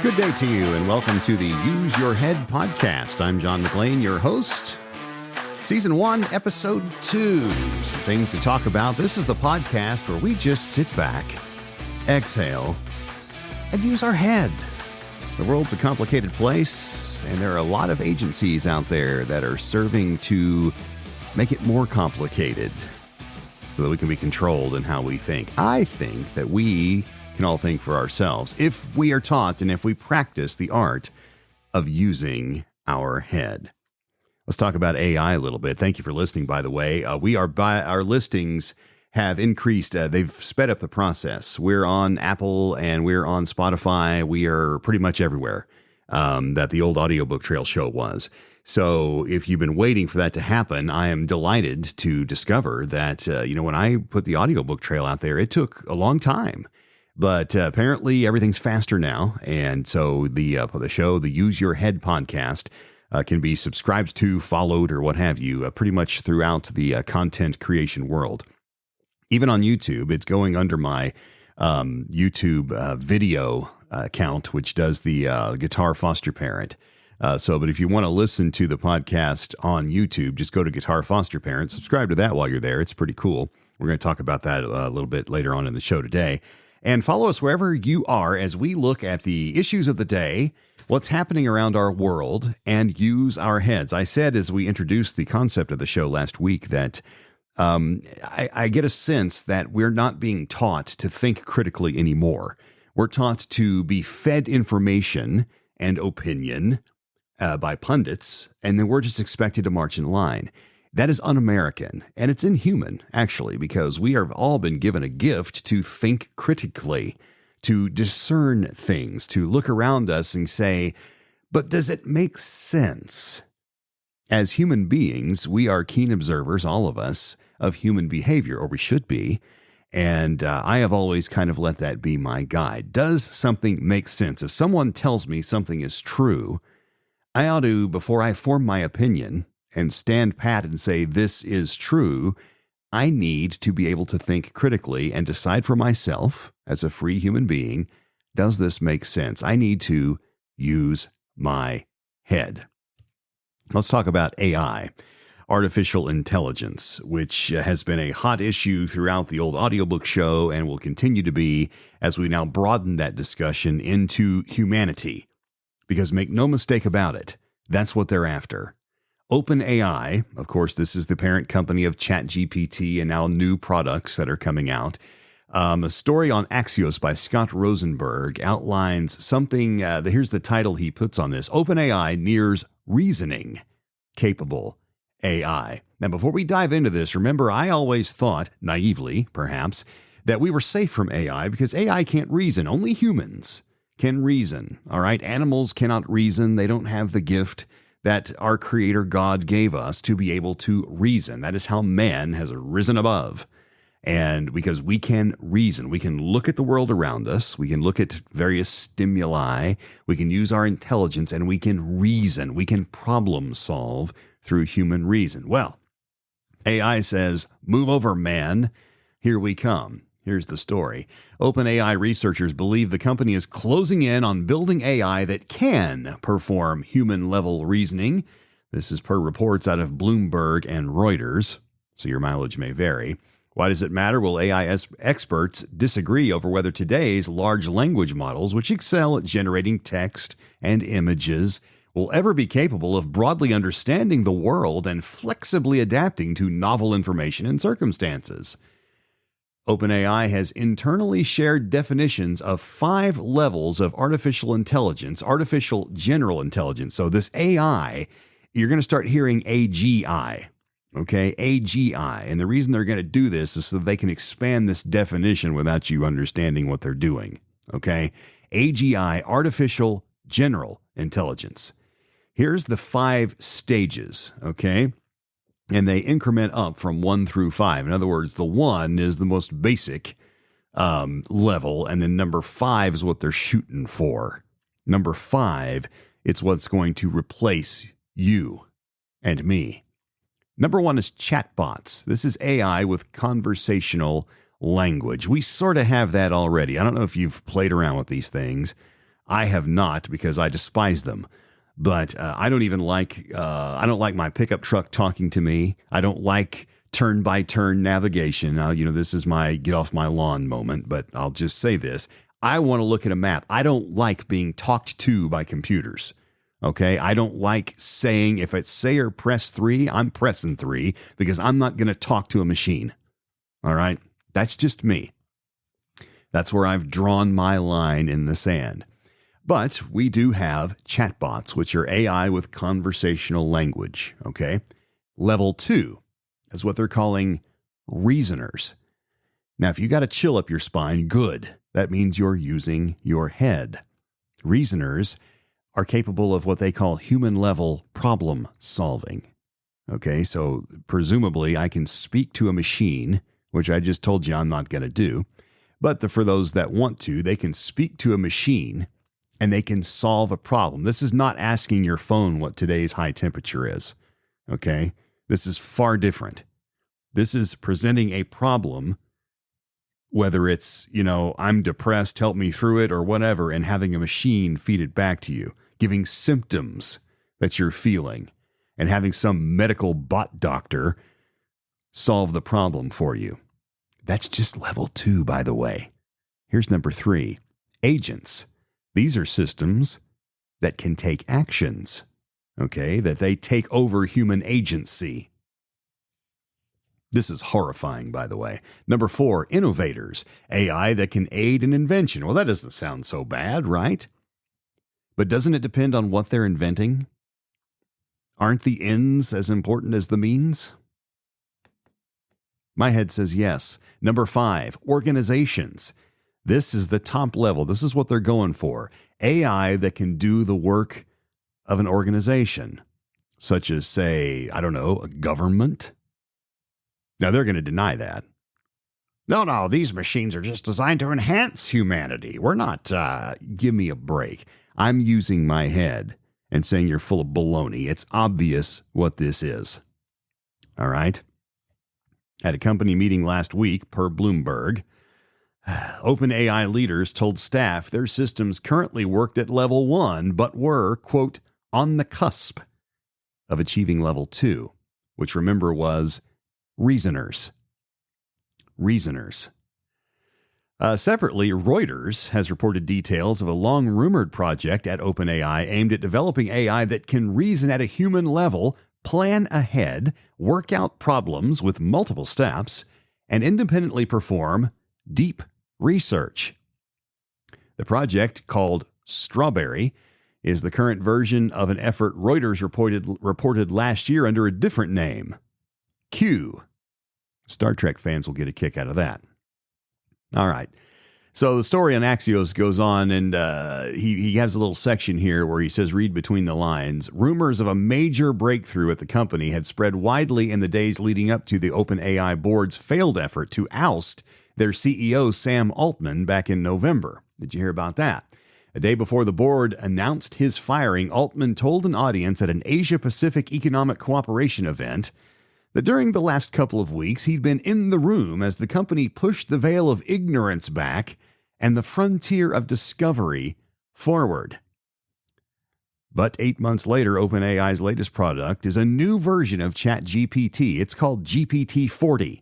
Good day to you, and welcome to the Use Your Head podcast. I'm John McLean, your host. Season 1, Episode 2. Some things to talk about. This is the podcast where we just sit back, exhale, and use our head. The world's a complicated place, and there are a lot of agencies out there that are serving to make it more complicated so that we can be controlled in how we think. I think that we can all think for ourselves if we are taught and if we practice the art of using our head. Let's talk about AI a little bit. Thank you for listening, by the way. Our listings have increased. They've sped up the process. We're on Apple and we're on Spotify. We are pretty much everywhere that the old audiobook trail show was. So if you've been waiting for that to happen, I am delighted to discover that, when I put the audiobook trail out there, it took a long time. But apparently everything's faster now. And so the show, the Use Your Head podcast, can be subscribed to, followed, or what have you, pretty much throughout the content creation world. Even on YouTube, it's going under my YouTube video account, which does the Guitar Foster Parent. But if you want to listen to the podcast on YouTube, just go to Guitar Foster Parent, subscribe to that while you're there. It's pretty cool. We're going to talk about that a little bit later on in the show today. And follow us wherever you are as we look at the issues of the day, what's happening around our world, and use our heads. I said as we introduced the concept of the show last week that I get a sense that we're not being taught to think critically anymore. We're taught to be fed information and opinion by pundits, and then we're just expected to march in line. That is un-American, and it's inhuman, actually, because we have all been given a gift to think critically, to discern things, to look around us and say, but does it make sense? As human beings, we are keen observers, all of us, of human behavior, or we should be, and I have always kind of let that be my guide. Does something make sense? If someone tells me something is true, I ought to, before I form my opinion and stand pat and say this is true, I need to be able to think critically and decide for myself, as a free human being, does this make sense? I need to use my head. Let's talk about AI, artificial intelligence, which has been a hot issue throughout the old audiobook show and will continue to be as we now broaden that discussion into humanity. Because make no mistake about it, that's what they're after. OpenAI, of course, this is the parent company of ChatGPT and now new products that are coming out. A story on Axios by Scott Rosenberg outlines something. Here's the title he puts on this. OpenAI nears reasoning capable AI. Now, before we dive into this, remember, I always thought, naively perhaps, that we were safe from AI because AI can't reason. Only humans can reason. All right. Animals cannot reason. They don't have the gift that our Creator God gave us to be able to reason. That is how man has risen above. And because we can reason, we can look at the world around us, we can look at various stimuli, we can use our intelligence, and we can reason, we can problem solve through human reason. Well, AI says, move over, man. Here we come. Here's the story. OpenAI researchers believe the company is closing in on building AI that can perform human-level reasoning. This is per reports out of Bloomberg and Reuters, so your mileage may vary. Why does it matter? Well, AI experts disagree over whether today's large language models, which excel at generating text and images, will ever be capable of broadly understanding the world and flexibly adapting to novel information and circumstances. OpenAI has internally shared definitions of 5 levels of artificial intelligence, artificial general intelligence. So this AI, you're going to start hearing AGI, okay? AGI. And the reason they're going to do this is so they can expand this definition without you understanding what they're doing, okay? AGI, artificial general intelligence. Here's the 5 stages, okay? And they increment up from 1 through 5. In other words, the 1 is the most basic level, and then number 5 is what they're shooting for. Number 5, it's what's going to replace you and me. Number 1 is chatbots. This is AI with conversational language. We sort of have that already. I don't know if you've played around with these things. I have not because I despise them. But I don't even like, I don't like my pickup truck talking to me. I don't like turn-by-turn navigation. Now, this is my get off my lawn moment, but I'll just say this. I want to look at a map. I don't like being talked to by computers. Okay? I don't like saying, if it's say or press 3, I'm pressing 3 because I'm not going to talk to a machine. All right? That's just me. That's where I've drawn my line in the sand. But we do have chatbots, which are AI with conversational language, okay? Level 2 is what they're calling reasoners. Now, if you got to chill up your spine, good. That means you're using your head. Reasoners are capable of what they call human-level problem solving. Okay, so presumably I can speak to a machine, which I just told you I'm not going to do. But for those that want to, they can speak to a machine and they can solve a problem. This is not asking your phone what today's high temperature is. Okay? This is far different. This is presenting a problem, whether it's, I'm depressed, help me through it, or whatever, and having a machine feed it back to you, giving symptoms that you're feeling, and having some medical bot doctor solve the problem for you. That's just level 2, by the way. Here's number 3, agents. These are systems that can take actions, okay, that they take over human agency. This is horrifying, by the way. Number 4, innovators, AI that can aid in invention. Well, that doesn't sound so bad, right? But doesn't it depend on what they're inventing? Aren't the ends as important as the means? My head says yes. Number 5, organizations. This is the top level. This is what they're going for. AI that can do the work of an organization, such as, say, I don't know, a government. Now, they're going to deny that. No, these machines are just designed to enhance humanity. We're not, give me a break. I'm using my head and saying you're full of baloney. It's obvious what this is. All right? At a company meeting last week, per Bloomberg, OpenAI leaders told staff their systems currently worked at level 1, but were, quote, on the cusp of achieving level 2, which remember was reasoners. Separately, Reuters has reported details of a long-rumored project at OpenAI aimed at developing AI that can reason at a human level, plan ahead, work out problems with multiple steps, and independently perform deep research. The project, called Strawberry, is the current version of an effort Reuters reported last year under a different name, Q. Star Trek fans will get a kick out of that. All right. So the story on Axios goes on, and he has a little section here where he says, read between the lines. Rumors of a major breakthrough at the company had spread widely in the days leading up to the OpenAI board's failed effort to oust their CEO, Sam Altman, back in November. Did you hear about that? A day before the board announced his firing, Altman told an audience at an Asia-Pacific Economic Cooperation event that during the last couple of weeks, he'd been in the room as the company pushed the veil of ignorance back and the frontier of discovery forward. But 8 months later, OpenAI's latest product is a new version of ChatGPT. It's called GPT-40,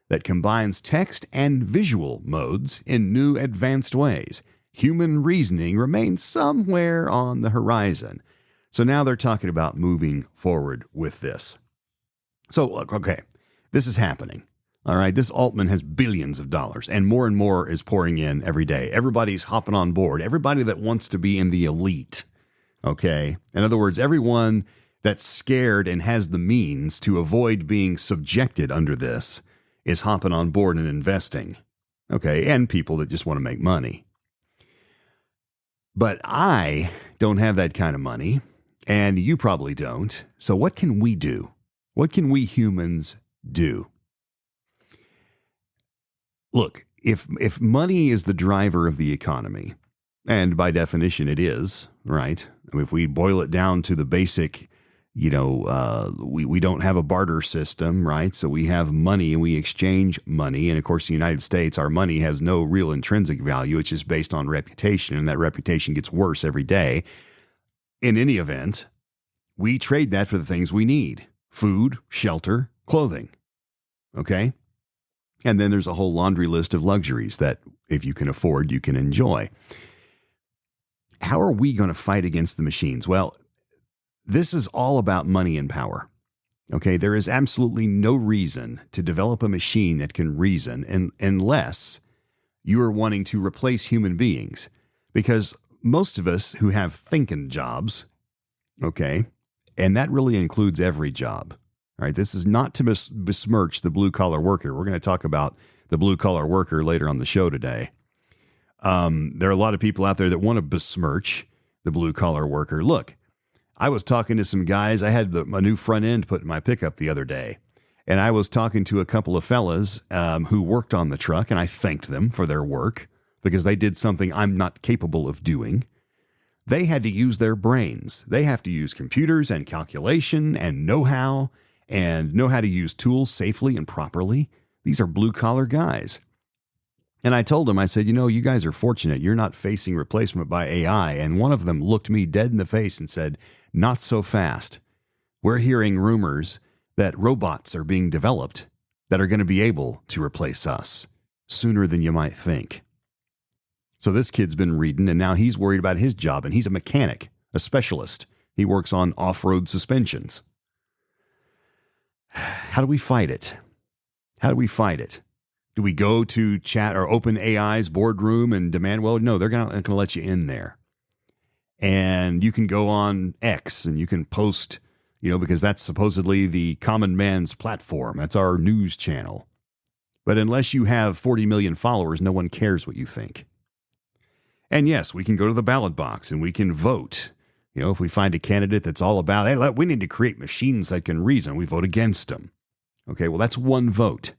that combines text and visual modes in new advanced ways. Human reasoning remains somewhere on the horizon. So now they're talking about moving forward with this. So, look, okay, this is happening. All right, this Altman has billions of dollars, and more is pouring in every day. Everybody's hopping on board. Everybody that wants to be in the elite, okay? In other words, everyone that's scared and has the means to avoid being subjected under this is hopping on board and investing, okay? And people that just want to make money. But I don't have that kind of money, and you probably don't. So what can we do? What can we humans do? Look, if money is the driver of the economy, and by definition it is, right? I mean, if we boil it down to the basic We don't have a barter system, right? So we have money and we exchange money. And of course, the United States, our money has no real intrinsic value. It's just based on reputation, and that reputation gets worse every day. In any event, we trade that for the things we need: food, shelter, clothing. Okay? And then there's a whole laundry list of luxuries that if you can afford, you can enjoy. How are we going to fight against the machines? Well, this is all about money and power. Okay, there is absolutely no reason to develop a machine that can reason unless you are wanting to replace human beings. Because most of us who have thinking jobs, okay, and that really includes every job. All right, this is not to besmirch the blue-collar worker. We're going to talk about the blue-collar worker later on the show today. There are a lot of people out there that want to besmirch the blue-collar worker. Look, I was talking to some guys. I had a new front end put in my pickup the other day, and I was talking to a couple of fellas who worked on the truck, and I thanked them for their work because they did something I'm not capable of doing. They had to use their brains. They have to use computers and calculation and know-how to use tools safely and properly. These are blue-collar guys. And I told them, I said, you guys are fortunate. You're not facing replacement by AI. And one of them looked me dead in the face and said, not so fast. We're hearing rumors that robots are being developed that are going to be able to replace us sooner than you might think. So this kid's been reading, and now he's worried about his job, and he's a mechanic, a specialist. He works on off-road suspensions. How do we fight it? Do we go to chat or OpenAI's boardroom and demand, well, no, they're not going to let you in there. And you can go on X and you can post, because that's supposedly the common man's platform. That's our news channel. But unless you have 40 million followers, no one cares what you think. And yes, we can go to the ballot box and we can vote. If we find a candidate that's all about, hey, we need to create machines that can reason, we vote against them. Okay, well, that's one vote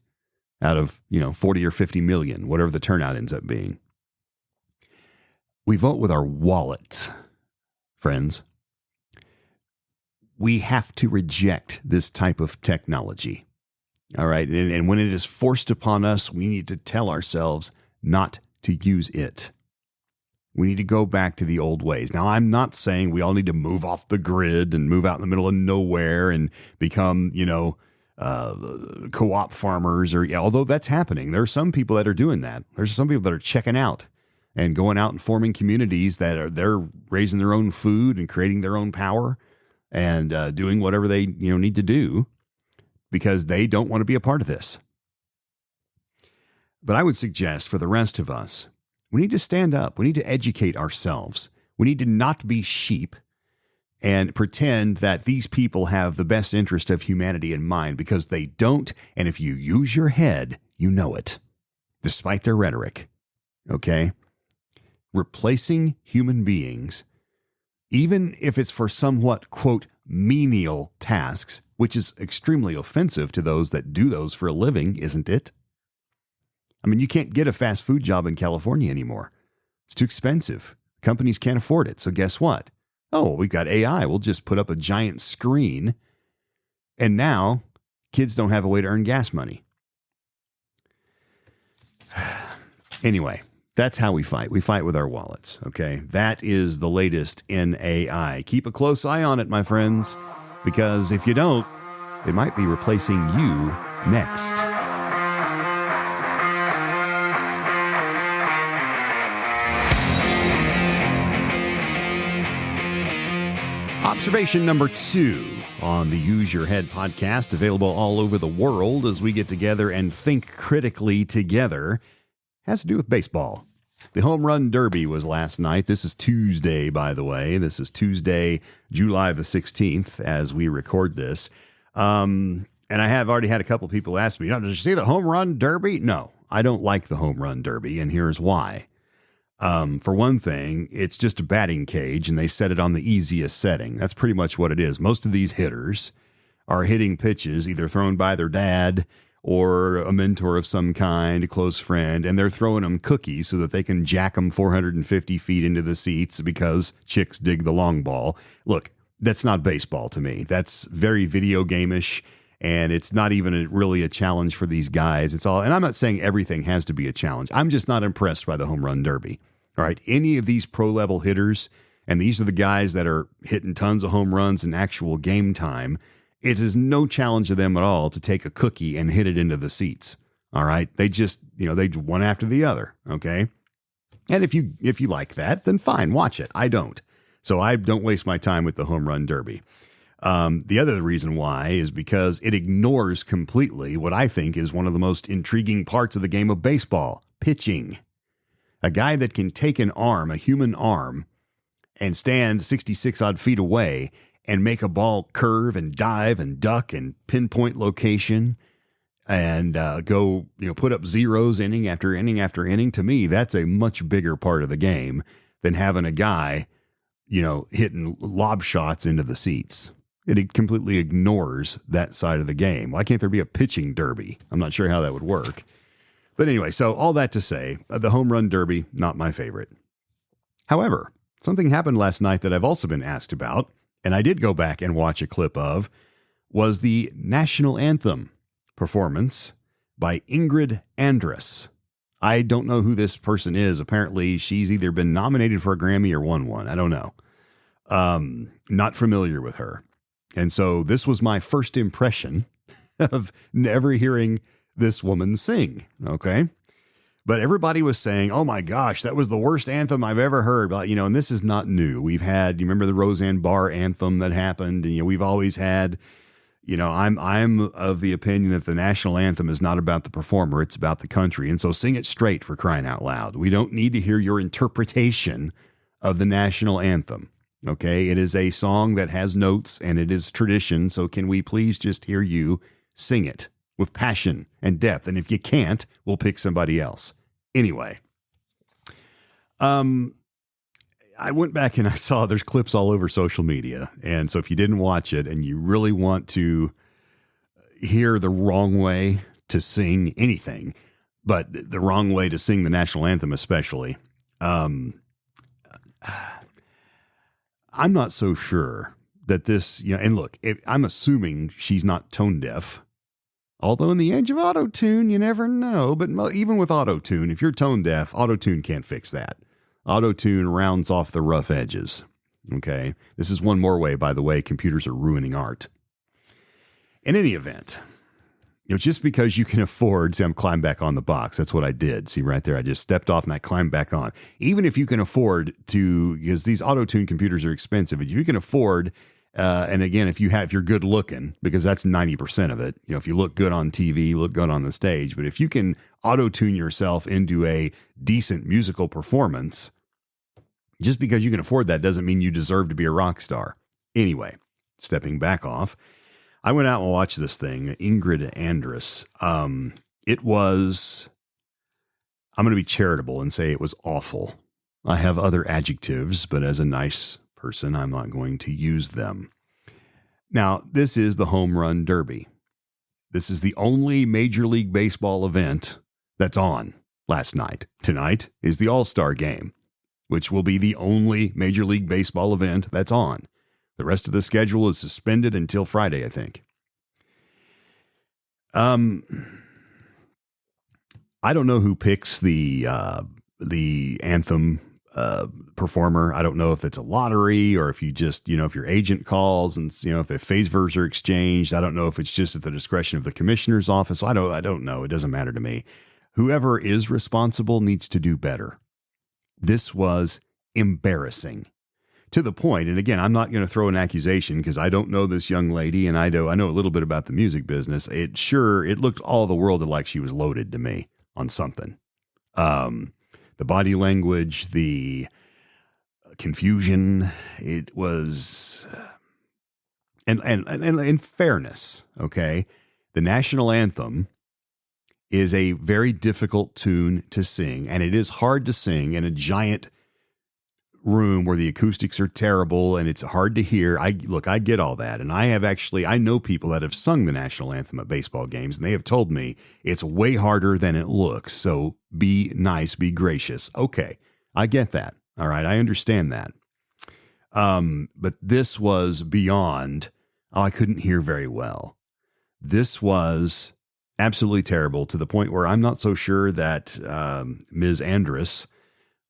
out of, 40 or 50 million, whatever the turnout ends up being. We vote with our wallet, friends. We have to reject this type of technology. All right, and when it is forced upon us, we need to tell ourselves not to use it. We need to go back to the old ways. Now, I'm not saying we all need to move off the grid and move out in the middle of nowhere and become, co-op farmers, although that's happening. There are some people that are doing that. There's some people that are checking out and going out and forming communities that they're raising their own food and creating their own power and doing whatever they need to do because they don't want to be a part of this. But I would suggest for the rest of us, we need to stand up. We need to educate ourselves. We need to not be sheep and pretend that these people have the best interest of humanity in mind, because they don't. And if you use your head, you know it, despite their rhetoric. Okay? Replacing human beings, even if it's for somewhat, quote, menial tasks, which is extremely offensive to those that do those for a living, isn't it? I mean, you can't get a fast food job in California anymore. It's too expensive. Companies can't afford it. So guess what? Oh, we've got AI. We'll just put up a giant screen. And now kids don't have a way to earn gas money. Anyway, that's how we fight. We fight with our wallets. Okay. That is the latest in AI. Keep a close eye on it, my friends, because if you don't, it might be replacing you next. Observation number 2 on the Use Your Head podcast, available all over the world as we get together and think critically together, has to do with baseball. The Home Run Derby was last night. This is Tuesday, by the way. This is Tuesday, July the 16th, as we record this. And I have already had a couple people ask me, did you see the Home Run Derby? No, I don't like the Home Run Derby, and here's why. For one thing, it's just a batting cage, and they set it on the easiest setting. That's pretty much what it is. Most of these hitters are hitting pitches either thrown by their dad or a mentor of some kind, a close friend, and they're throwing them cookies so that they can jack them 450 feet into the seats because chicks dig the long ball. Look, that's not baseball to me. That's very video game-ish, and it's not even really a challenge for these guys. It's all, and I'm not saying everything has to be a challenge. I'm just not impressed by the home run derby. All right, any of these pro-level hitters, and these are the guys that are hitting tons of home runs in actual game time, it is no challenge to them at all to take a cookie and hit it into the seats. All right, they just, they one after the other, okay? And if you like that, then fine, watch it. I don't. So I don't waste my time with the home run derby. The other reason why is because it ignores completely what I think is one of the most intriguing parts of the game of baseball, pitching. A guy that can take an arm, a human arm, and stand 66 odd feet away and make a ball curve and dive and duck and pinpoint location and go, put up zeros inning after inning after inning. To me, that's a much bigger part of the game than having a guy, hitting lob shots into the seats. It completely ignores that side of the game. Why can't there be a pitching derby? I'm not sure how that would work. But anyway, so all that to say, the home run derby, not my favorite. However, something happened last night that I've also been asked about, and I did go back and watch a clip of, was the national anthem performance by Ingrid Andress. I don't know who this person is. Apparently, she's either been nominated for a Grammy or won one. I don't know. Not familiar with her. And so this was my first impression of never hearing this woman sing, okay? But everybody was saying, oh my gosh, that was the worst anthem I've ever heard. But, and this is not new. We've had, you remember the Roseanne Barr anthem that happened? And, we've always had, I'm of the opinion that the national anthem is not about the performer, it's about the country. And so sing it straight, for crying out loud. We don't need to hear your interpretation of the national anthem. Okay, it is a song that has notes and it is tradition. So can we please just hear you sing it with passion and depth? And if you can't, we'll pick somebody else. Anyway, I went back and I saw there's clips all over social media. And so if you didn't watch it and you really want to hear the wrong way to sing anything, but the wrong way to sing the national anthem especially, I'm not so sure that this, and look, I'm assuming she's not tone deaf, although in the age of auto-tune, you never know. But even with auto-tune, if you're tone deaf, auto-tune can't fix that. Auto-tune rounds off the rough edges. Okay. This is one more way, by the way, computers are ruining art. In any event, just because you can afford, see, I'm climbing back on the box. That's what I did. See right there. I just stepped off and I climbed back on. Even if you can afford to, because these auto-tune computers are expensive, if you can afford, and again, if you're good looking, because that's 90% of it, if you look good on TV, look good on the stage, but if you can auto-tune yourself into a decent musical performance, just because you can afford that doesn't mean you deserve to be a rock star. Anyway, stepping back off, I went out and watched this thing, Ingrid Andress. It was, I'm going to be charitable and say it was awful. I have other adjectives, but as a nice person, I'm not going to use them. Now, this is the home run derby. This is the only Major League Baseball event that's on last night. Tonight is the All-Star game, which will be the only Major League Baseball event that's on. The rest of the schedule is suspended until Friday, I think. I don't know who picks the anthem performer. I don't know if it's a lottery or if you just, if your agent calls and, if the favors are exchanged. I don't know if it's just at the discretion of the commissioner's office. I don't know. It doesn't matter to me. Whoever is responsible needs to do better. This was embarrassing. To the point, and again, I'm not going to throw an accusation because I don't know this young lady, and I know a little bit about the music business. It looked all the world like she was loaded to me on something. The body language, the confusion, it was, and in fairness, okay, the national anthem is a very difficult tune to sing, and it is hard to sing in a giant room where the acoustics are terrible and it's hard to hear. I get all that. And I know people that have sung the national anthem at baseball games, and they have told me it's way harder than it looks. So be nice, be gracious. Okay. I get that. All right. I understand that. But this was beyond, I couldn't hear very well. This was absolutely terrible, to the point where I'm not so sure that Ms. Andress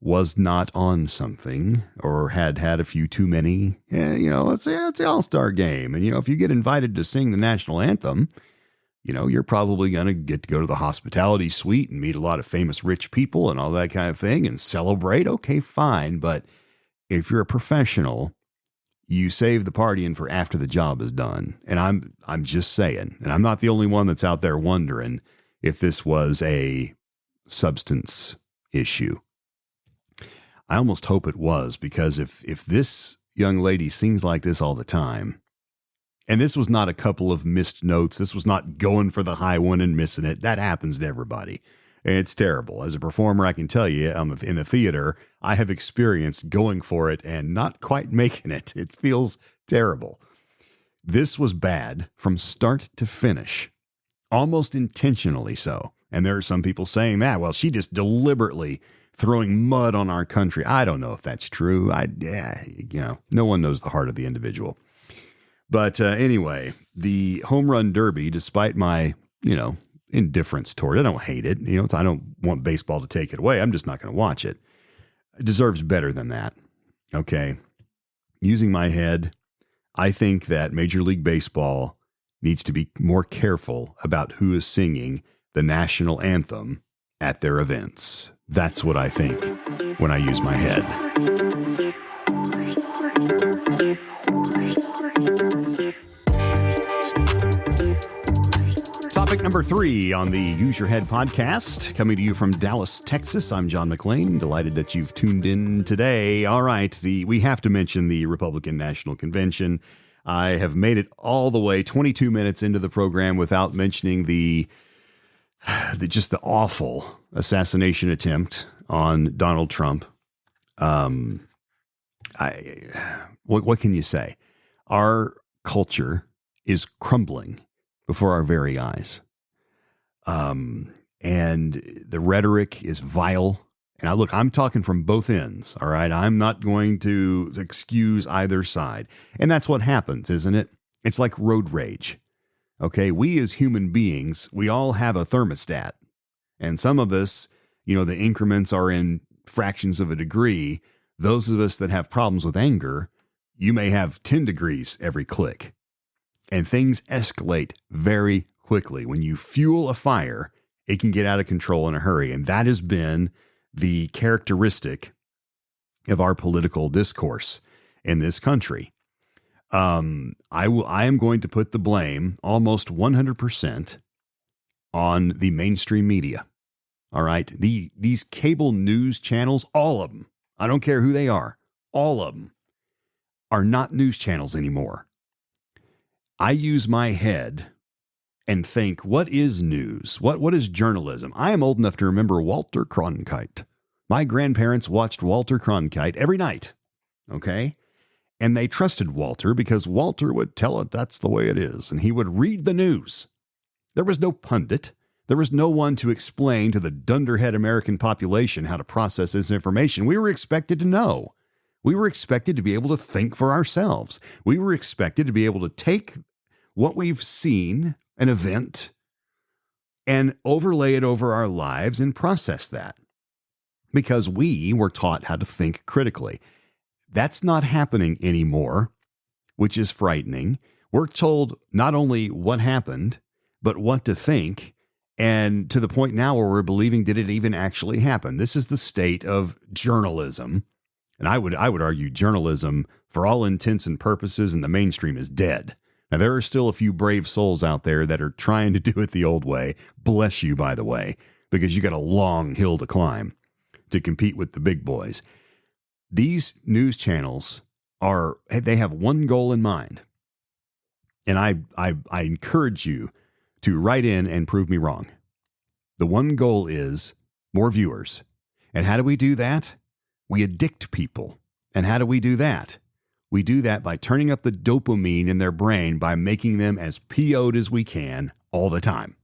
was not on something or had a few too many. It's the All-Star game. And, if you get invited to sing the national anthem, you're probably going to get to go to the hospitality suite and meet a lot of famous rich people and all that kind of thing and celebrate. Okay, fine. But if you're a professional, you save the partying for after the job is done. And I'm just saying, and I'm not the only one that's out there wondering if this was a substance issue. I almost hope it was, because if this young lady sings like this all the time, and this was not a couple of missed notes, this was not going for the high one and missing it. That happens to everybody. It's terrible. As a performer, I can tell you, in the theater, I have experienced going for it and not quite making it. It feels terrible. This was bad from start to finish, almost intentionally so. And there are some people saying that, well, she just deliberately throwing mud on our country. I don't know if that's true. No one knows the heart of the individual. But anyway, the home run derby, despite my, indifference toward it, I don't hate it. I don't want baseball to take it away. I'm just not going to watch it. It deserves better than that. Okay. Using my head, I think that Major League Baseball needs to be more careful about who is singing the national anthem at their events. That's what I think when I use my head. Topic number 3 on the Use Your Head podcast, coming to you from Dallas, Texas. I'm John McClain. Delighted that you've tuned in today. All right, we have to mention the Republican National Convention. I have made it all the way 22 minutes into the program without mentioning the awful assassination attempt on Donald Trump. What can you say? Our culture is crumbling before our very eyes. And the rhetoric is vile. And I'm talking from both ends. All right. I'm not going to excuse either side. And that's what happens, isn't it? It's like road rage. Okay. We as human beings, we all have a thermostat. And some of us, the increments are in fractions of a degree. Those of us that have problems with anger, you may have 10 degrees every click. And things escalate very quickly. When you fuel a fire, it can get out of control in a hurry. And that has been the characteristic of our political discourse in this country. I am going to put the blame almost 100% on the mainstream media. All right. These cable news channels, all of them, I don't care who they are, all of them are not news channels anymore. I use my head and think, what is news? What is journalism? I am old enough to remember Walter Cronkite. My grandparents watched Walter Cronkite every night. Okay. And they trusted Walter because Walter would tell it that's the way it is. And he would read the news. There was no pundit. There was no one to explain to the dunderhead American population how to process this information. We were expected to know. We were expected to be able to think for ourselves. We were expected to be able to take what we've seen, an event, and overlay it over our lives and process that. Because we were taught how to think critically. That's not happening anymore, which is frightening. We're told not only what happened, but what to think. And to the point now where we're believing, did it even actually happen? This is the state of journalism. And I would argue journalism, for all intents and purposes, in the mainstream is dead. Now, there are still a few brave souls out there that are trying to do it the old way. Bless you, by the way, because you got a long hill to climb to compete with the big boys. These news channels they have one goal in mind. And I encourage you to write in and prove me wrong. The one goal is more viewers. And how do we do that? We addict people. And how do we do that? We do that by turning up the dopamine in their brain by making them as PO'd as we can all the time.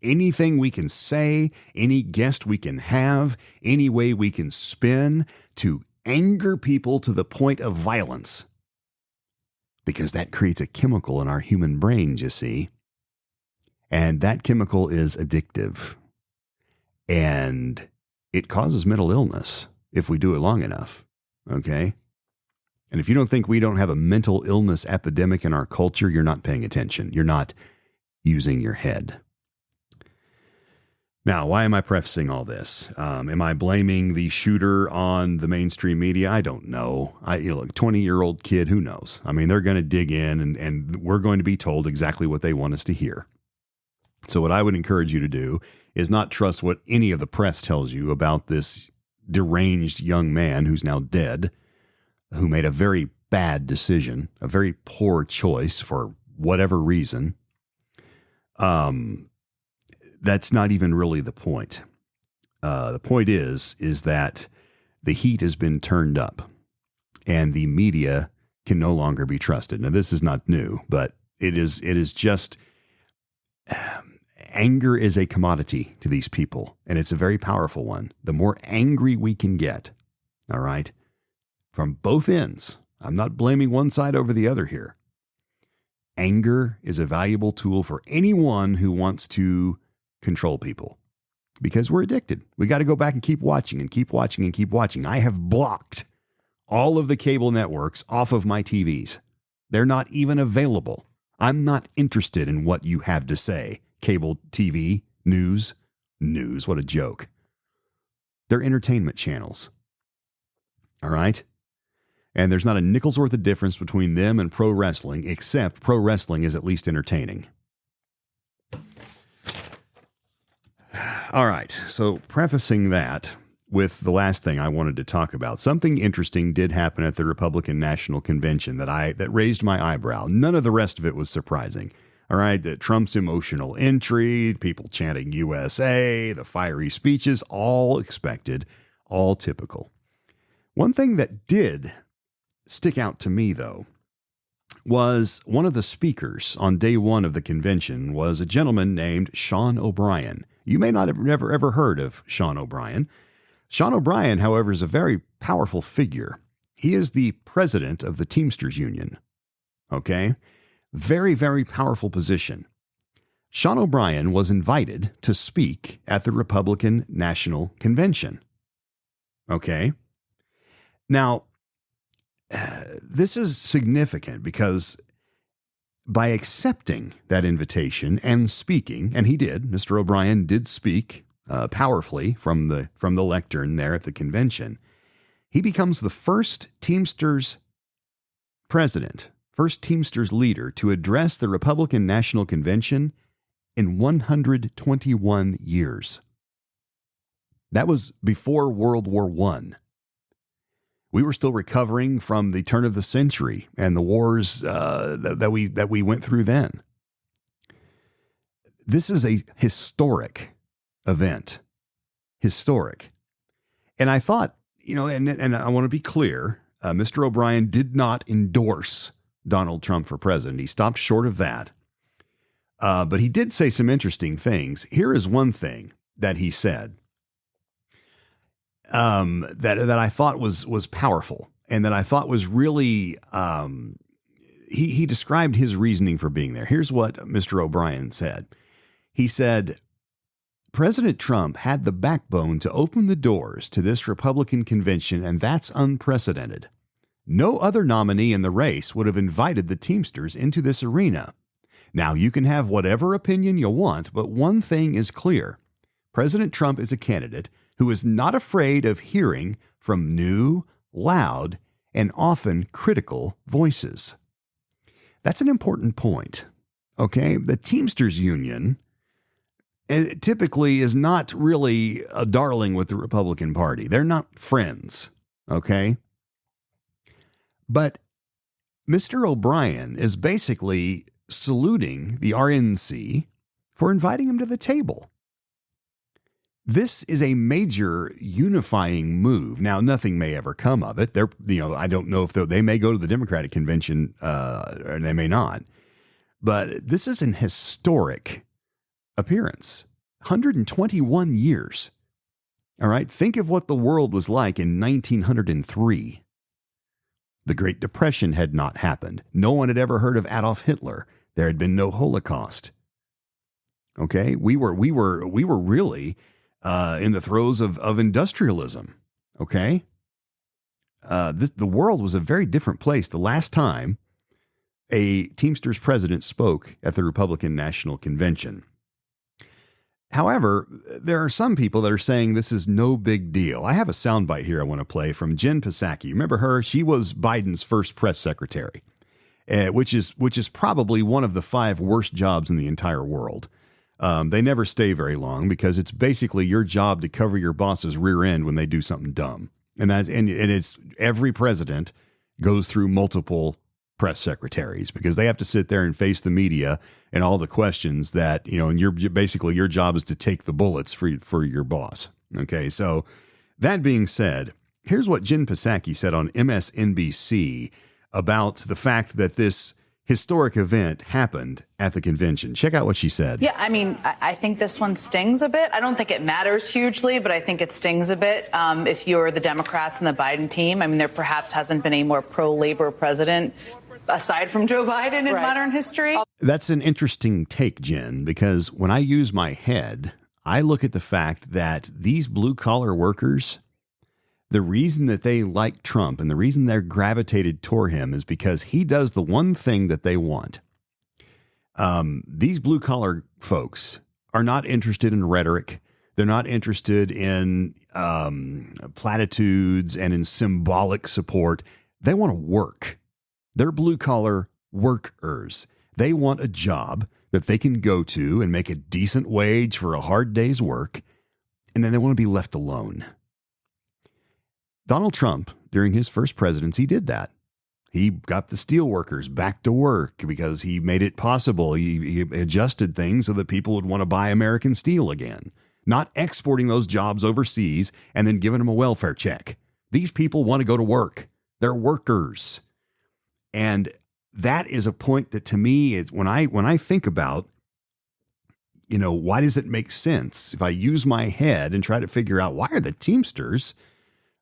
Anything we can say, any guest we can have, any way we can spin to anger people to the point of violence, because that creates a chemical in our human brains, you see. And that chemical is addictive. And it causes mental illness if we do it long enough. Okay? And if you don't think we don't have a mental illness epidemic in our culture, you're not paying attention. You're not using your head. Now, why am I prefacing all this? Am I blaming the shooter on the mainstream media? I don't know. 20-year-old kid, who knows? I mean, they're going to dig in and we're going to be told exactly what they want us to hear. So what I would encourage you to do is not trust what any of the press tells you about this deranged young man who's now dead, who made a very bad decision, a very poor choice for whatever reason. That's not even really the point. The point is that the heat has been turned up and the media can no longer be trusted. Now, this is not new, but it is just anger is a commodity to these people, and it's a very powerful one. The more angry we can get, all right, from both ends. I'm not blaming one side over the other here. Anger is a valuable tool for anyone who wants to control people, because we're addicted. We got to go back and keep watching and keep watching and keep watching. I have blocked all of the cable networks off of my TVs. They're not even available. I'm not interested in what you have to say. Cable TV, news, what a joke. They're entertainment channels. All right? And there's not a nickel's worth of difference between them and pro wrestling, except pro wrestling is at least entertaining. All right, so prefacing that with the last thing I wanted to talk about, something interesting did happen at the Republican National Convention that raised my eyebrow. None of the rest of it was surprising. All right, Trump's emotional entry, people chanting USA, the fiery speeches, all expected, all typical. One thing that did stick out to me, though, was one of the speakers on day one of the convention was a gentleman named Sean O'Brien. You may not have ever heard of Sean O'Brien. Sean O'Brien, however, is a very powerful figure. He is the president of the Teamsters Union. Okay? Very, very powerful position. Sean O'Brien was invited to speak at the Republican National Convention. Okay? Now, this is significant because by accepting that invitation and speaking, and he did, Mr. O'Brien did speak powerfully from the lectern there at the convention, he becomes the first Teamsters president, first Teamsters leader to address the Republican National Convention in 121 years. That was before World War I. We were still recovering from the turn of the century and the wars that we went through then. This is a historic event. Historic. And I thought, and I want to be clear, Mr. O'Brien did not endorse Donald Trump for president. He stopped short of that. But he did say some interesting things. Here is one thing that he said. That I thought was powerful and that I thought was really, he described his reasoning for being there. Here's what Mr. O'Brien said. He said, President Trump had the backbone to open the doors to this Republican convention, and that's unprecedented. No other nominee in the race would have invited the Teamsters into this arena. Now, you can have whatever opinion you want, but one thing is clear. President Trump is a candidate who is not afraid of hearing from new, loud, and often critical voices. That's an important point, okay? The Teamsters Union typically is not really a darling with the Republican Party. They're not friends, okay? But Mr. O'Brien is basically saluting the RNC for inviting him to the table. This is a major unifying move. Now, nothing may ever come of it. I don't know if they may go to the Democratic convention or they may not. But this is an historic appearance. 121 years. All right. Think of what the world was like in 1903. The Great Depression had not happened. No one had ever heard of Adolf Hitler. There had been no Holocaust. Okay. We were really in the throes of industrialism. Okay. The world was a very different place. The last time a Teamsters president spoke at the Republican National Convention. However, there are some people that are saying this is no big deal. I have a soundbite here I want to play from Jen Psaki. Remember her? She was Biden's first press secretary, which is probably one of the 5 worst jobs in the entire world. They never stay very long because it's basically your job to cover your boss's rear end when they do something dumb. And it's every president goes through multiple press secretaries because they have to sit there and face the media and all the questions that, and your job is to take the bullets for your boss. Okay. So that being said, here's what Jen Psaki said on MSNBC about the fact that this historic event happened at the convention. Check out what she said. Yeah, I mean, I think this one stings a bit. I don't think it matters hugely, but I think it stings a bit if you're the Democrats and the Biden team. I mean, there perhaps hasn't been a more pro-labor president aside from Joe Biden in modern history. That's an interesting take, Jen, because when I use my head, I look at the fact that these blue-collar workers, the reason that they like Trump and the reason they're gravitated toward him is because he does the one thing that they want. These blue-collar folks are not interested in rhetoric. They're not interested in platitudes and in symbolic support. They want to work. They're blue-collar workers. They want a job that they can go to and make a decent wage for a hard day's work, and then they want to be left alone. Donald Trump, during his first presidency, did that. He got the steel workers back to work because he made it possible. He adjusted things so that people would want to buy American steel again, not exporting those jobs overseas and then giving them a welfare check. These people want to go to work. They're workers. And that is a point that to me is when I think about, why does it make sense if I use my head and try to figure out why are the Teamsters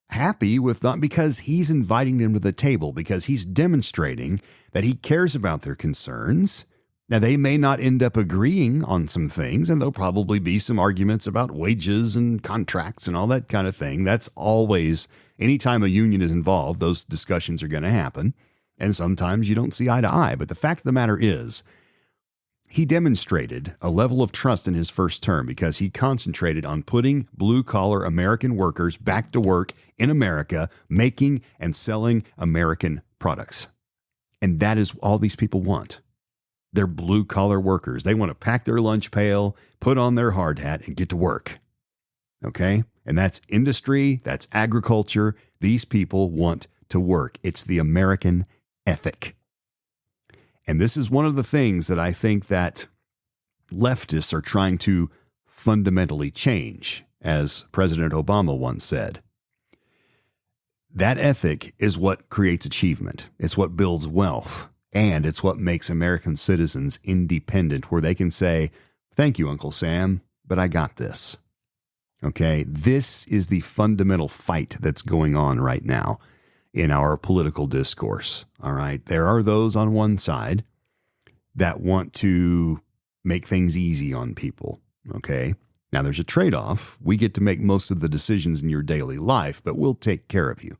happy with that? Because he's inviting them to the table, because he's demonstrating that he cares about their concerns. Now, they may not end up agreeing on some things, and there'll probably be some arguments about wages and contracts and all that kind of thing. That's always, anytime a union is involved, those discussions are going to happen. And sometimes you don't see eye to eye. But the fact of the matter is, he demonstrated a level of trust in his first term because he concentrated on putting blue-collar American workers back to work in America, making and selling American products. And that is all these people want. They're blue-collar workers. They want to pack their lunch pail, put on their hard hat, and get to work. Okay? And that's industry, that's agriculture. These people want to work. It's the American ethic. And this is one of the things that I think that leftists are trying to fundamentally change, as President Obama once said. That ethic is what creates achievement. It's what builds wealth. And it's what makes American citizens independent, where they can say, thank you, Uncle Sam, but I got this. Okay, this is the fundamental fight that's going on right now in our political discourse. All right. There are those on one side that want to make things easy on people. Okay. Now there's a trade-off. We get to make most of the decisions in your daily life, but we'll take care of you.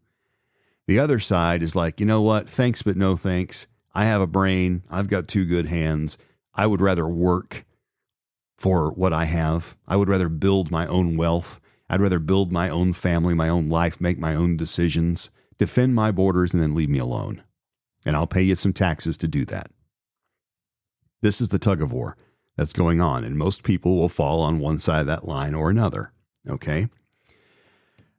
The other side is like, you know what? Thanks, but no thanks. I have a brain. I've got 2 good hands. I would rather work for what I have. I would rather build my own wealth. I'd rather build my own family, my own life, make my own decisions, defend my borders, and then leave me alone. And I'll pay you some taxes to do that. This is the tug of war that's going on, and most people will fall on one side of that line or another. Okay?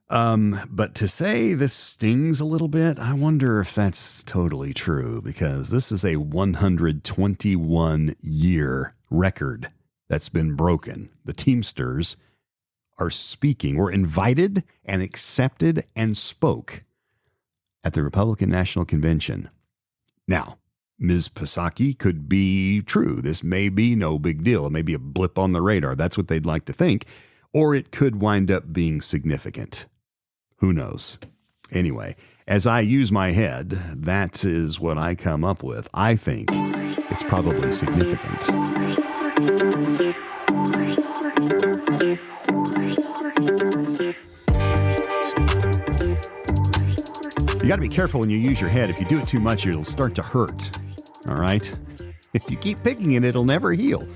But to say this stings a little bit, I wonder if that's totally true, because this is a 121-year record that's been broken. The Teamsters are speaking, were invited and accepted and spoke at the Republican National Convention. Now, Ms. Psaki could be true. This may be no big deal. It may be a blip on the radar. That's what they'd like to think. or it could wind up being significant. Who knows? Anyway, as I use my head, that is what I come up with. I think it's probably significant. You got to be careful when you use your head. If you do it too much, it'll start to hurt. All right? If you keep picking it, it'll never heal.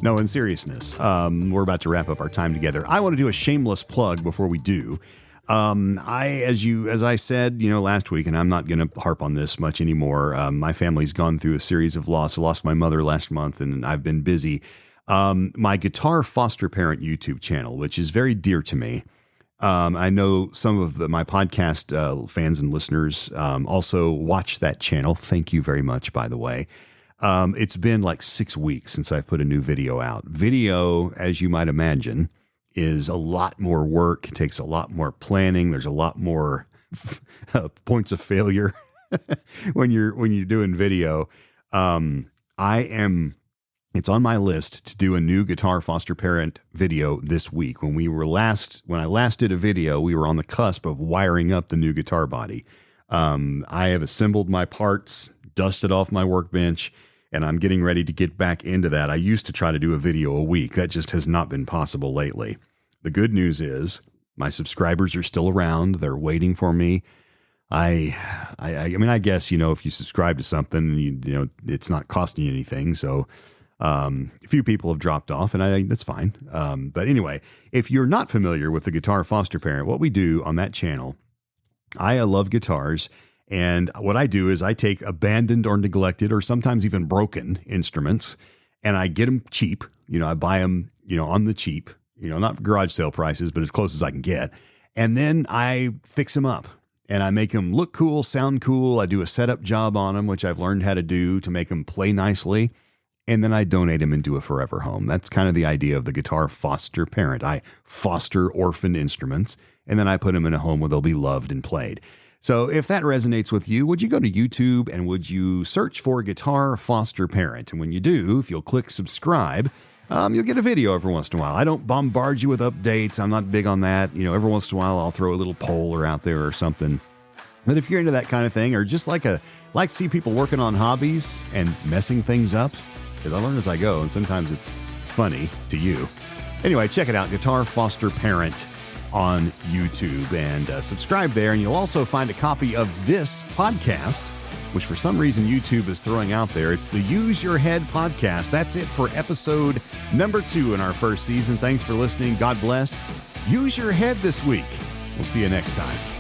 No, in seriousness, we're about to wrap up our time together. I want to do a shameless plug before we do. As I said, last week, and I'm not going to harp on this much anymore. My family's gone through a series of loss. I lost my mother last month, and I've been busy. My guitar foster parent YouTube channel, which is very dear to me. I know some of my podcast fans and listeners also watch that channel. Thank you very much, by the way. It's been like 6 weeks since I've put a new video out. Video, as you might imagine, is a lot more work. It takes a lot more planning. There's a lot more points of failure when you're doing video. It's on my list to do a new guitar foster parent video this week. When I last did a video, we were on the cusp of wiring up the new guitar body. I have assembled my parts, dusted off my workbench, and I'm getting ready to get back into that. I used to try to do a video a week. That just has not been possible lately. The good news is my subscribers are still around. They're waiting for me. I mean, I guess, if you subscribe to something, it's not costing you anything. So a few people have dropped off, and that's fine. But anyway, if you're not familiar with the Guitar Foster Parent, what we do on that channel, I love guitars. And what I do is I take abandoned or neglected or sometimes even broken instruments, and I get them cheap. I buy them, on the cheap, not garage sale prices, but as close as I can get. And then I fix them up and I make them look cool, sound cool. I do a setup job on them, which I've learned how to do to make them play nicely. And then I donate them into a forever home. That's kind of the idea of the Guitar Foster Parent. I foster orphan instruments, and then I put them in a home where they'll be loved and played. So if that resonates with you, would you go to YouTube and would you search for Guitar Foster Parent? And when you do, if you'll click subscribe, you'll get a video every once in a while. I don't bombard you with updates. I'm not big on that. Every once in a while I'll throw a little poll out there or something. But if you're into that kind of thing, or just like to see people working on hobbies and messing things up, because I learn as I go, and sometimes it's funny to you. Anyway, check it out, Guitar Foster Parent on YouTube, and subscribe there. And you'll also find a copy of this podcast, which for some reason YouTube is throwing out there. It's the Use Your Head podcast. That's it for episode number 2 in our first season. Thanks for listening. God bless. Use your head this week. We'll see you next time.